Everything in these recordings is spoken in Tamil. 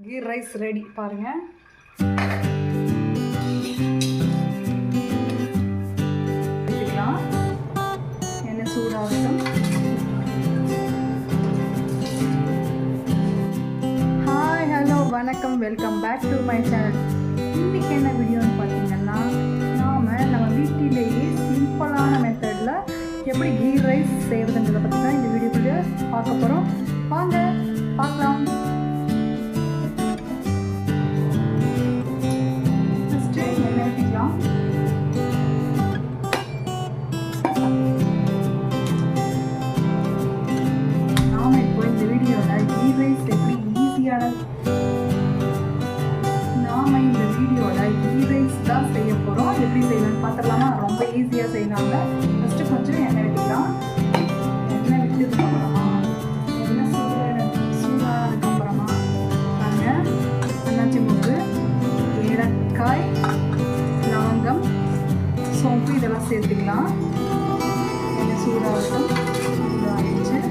கீ ரைஸ் ரெடி பாருங்க. எடுத்துக்கலாம். எண்ணெய் சூடாகட்டும். ஹாய், ஹலோ, வணக்கம், welcome back to my channel. இன்னைக்கு என்ன வீடியோன்னு பார்த்தீங்கன்னா, நம்ம வீட்டிலேயே சிம்பிளான மெத்தடில் எப்படி கீ ரைஸ் செய்கிறதுன்றதை பற்றி தான் இந்த வீடியோக்குள்ளே பார்க்க போகிறோம். வாங்க பார்க்கலாம். எப்படி செய்யலாம்னு பார்த்துடலாமா? ரொம்ப ஈஸியாக செய்யலாங்க. ஃபஸ்ட்டு கொஞ்சம் எண்ணெய் விட்டுக்கலாம். எண்ணெய் விட்டதுக்கப்புறமா எண்ணெய் சூடானதுக்கப்புறமா நாங்கள் அன்னாச்சி மூக்கு, ஏலக்காய், லவங்கம், சோம்பு இதெல்லாம் சேர்த்துக்கலாம். எண்ணெய் சூடாகட்டும். சூடாகிடுச்சு.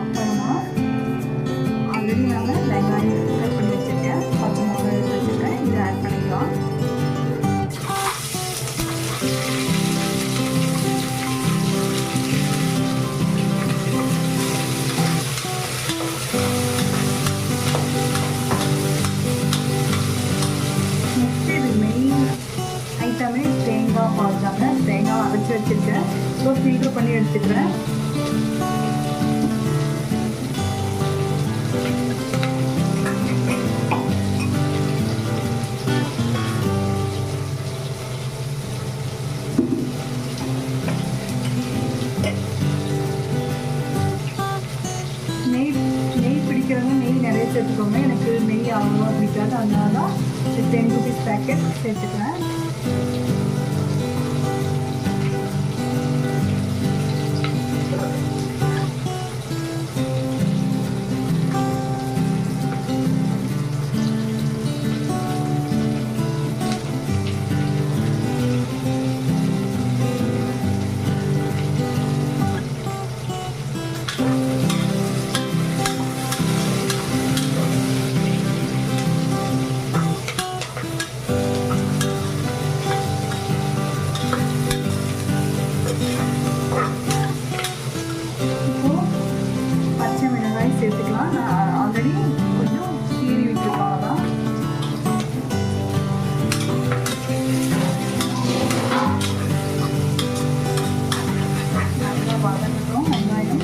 அப்புறமா ஆல்ரெடி நாங்கள் வெங்காயம் கட் பண்ணி வச்சுருக்கேன், பச்சை மிளகாய் எடுத்து வச்சுருக்கேன், இதை ஆட் பண்ணிக்கலாம். நெக்ஸ்ட் இது மெயின் ஐட்டமே தேங்காய் பால் தாங்க. தேங்காய் அரைச்சி வச்சுருக்கேன், ஸோ ஃபில்டர் பண்ணி எடுத்துக்கிறேன். நெய் பிடிக்கிறவங்க நெய் நிறைய சேர்த்துக்கோங்க. எனக்கு நெய் அவ்வளோவா பிடிக்காது, அதனால தான் 10 rupees பேக்கெட் சேர்த்துக்கிறேன். சேர்த்துக்கலாம். நான் ஆல்ரெடி கொஞ்சம் கீறி விட்டுருக்கோம். தான் நல்லா வதங்கட்டும் வெங்காயம்.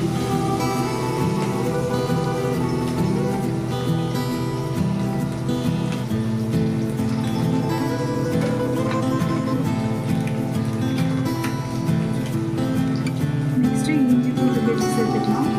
நெக்ஸ்ட்டு இஞ்சி பூண்டு பேஸ்ட் சேர்த்துக்கலாம்.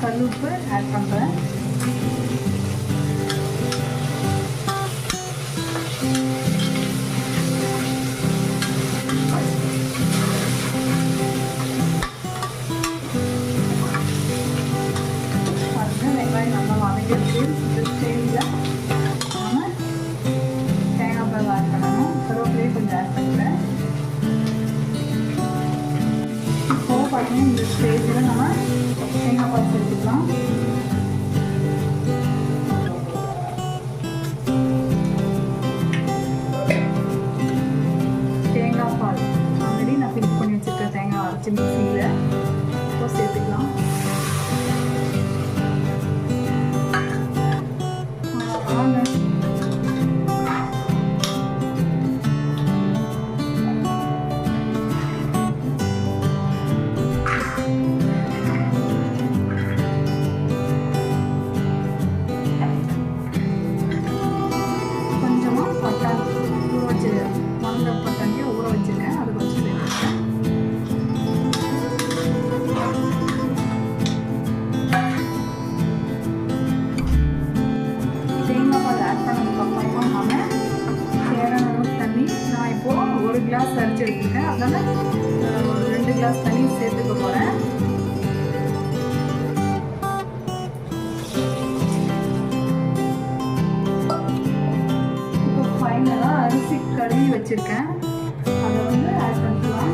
கல்லுப்பு ஆட் பண்ணுறேன். வெங்காயம் நல்லா வதங்கிடுச்சு. இந்த ஸ்டேஜில் நம்ம தேங்காய் பால் ஆட் பண்ணணும். கருவேப்பிலையே கொஞ்சம் ஆட் பண்ணிக்கிறேன். இப்போது பார்த்தீங்கன்னா இந்த ஸ்டேஜில் நம்ம தேங்காய் பால் சேர்த்துக்கலாம். தேங்காய் பால் ஆல்ரெடி நான் ஃபில் பண்ணி வச்சுருக்கேன். தேங்காய் அரைச்சி மிக்ஸியில் இப்போ சேர்த்துக்கலாம். 1 கிளாஸ் அரிசி எடுத்துருக்கேன். அதனால் 2 கிளாஸ் தண்ணி சேர்த்துக்க போகிறேன். இப்போ ஃபைனலாக அரிசி கழுவி வச்சுருக்கேன், அதை வந்து ஆட் பண்ணிக்கலாம்.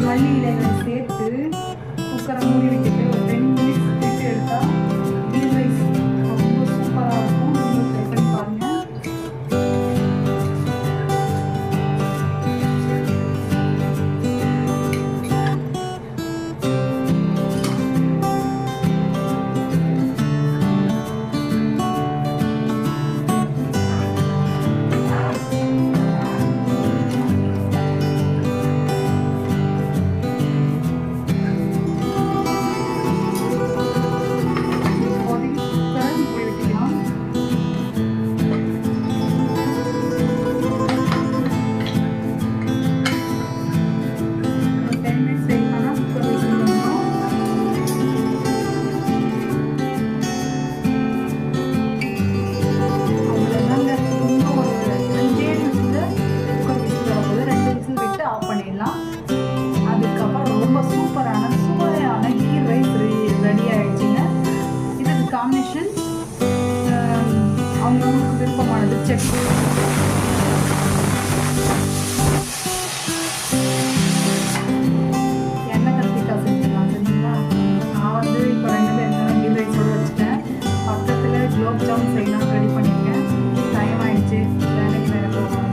மல்லி இலைகளை சேர்த்து குக்கரை மூடி வச்சுட்டு ஒரு 10 மினிட்ஸ் விட்டு எடுத்தால் கீ ரைஸ் ரொம்ப சூப்பராக இருக்கும். நீங்கள் ட்ரை பண்ணி பாருங்கள். அதுக்கப்புறம் ரொம்ப சூப்பரான சுவையான கீ ரைஸ் ரெடி ஆயிடுச்சுங்க. இதுக்கு காம்பினேஷன் அவங்களுக்கு விருப்பமானது சட்னி. எண்ணெய் கத்திரிக்காய் செஞ்சுக்கலாம். சரிங்களா? நான் வந்து இப்போ 2 பேருக்கு கீ ரைஸோடு வச்சுட்டேன். பக்கத்தில் குலோப் ஜாமுன் செய்யலாம் ரெடி பண்ணியிருக்கேன். டைம் ஆயிடுச்சு, வேலைக்கு வேறு போகணும்.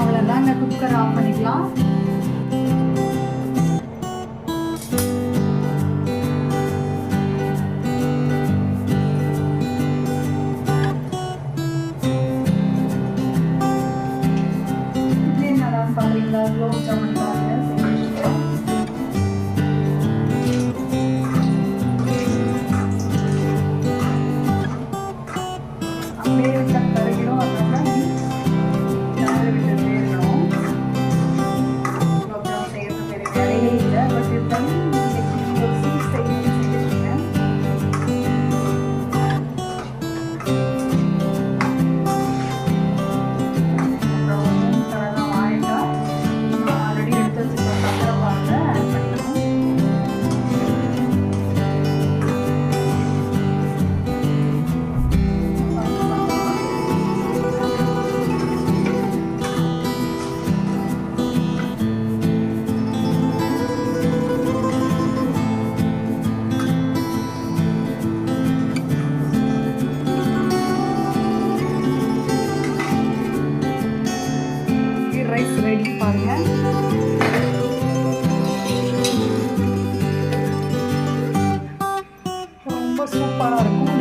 அவ்வளோதாங்க, குக்கர் ஆஃப் பண்ணிக்கலாம். இது என்னடான்னு பார்க்குறீங்களா? குலோப் ஜாமுன் பாருங்க செஞ்சுருக்கேன். அப்படியே விட்டால் கரைக்கிடும், அதனால விட்டு இருக்கணும். குலோப் ஜாமுன் செய்யறது பெரிய வேலையே இல்லை. பட் இருந்தாலும் ஒரு ஸ்வீட் செய்யணும்னு செஞ்சுருக்கேன். அப்புறம் கலர்லாம் ஆயிட்டா ஆல்ரெடி எடுத்து வச்சுருக்க சக்கரை பாலை ஆட் பண்ணிக்கணும். ரைஸ் ரெடி பாருங்க. ரொம்ப சூப்பராக இருக்கும்.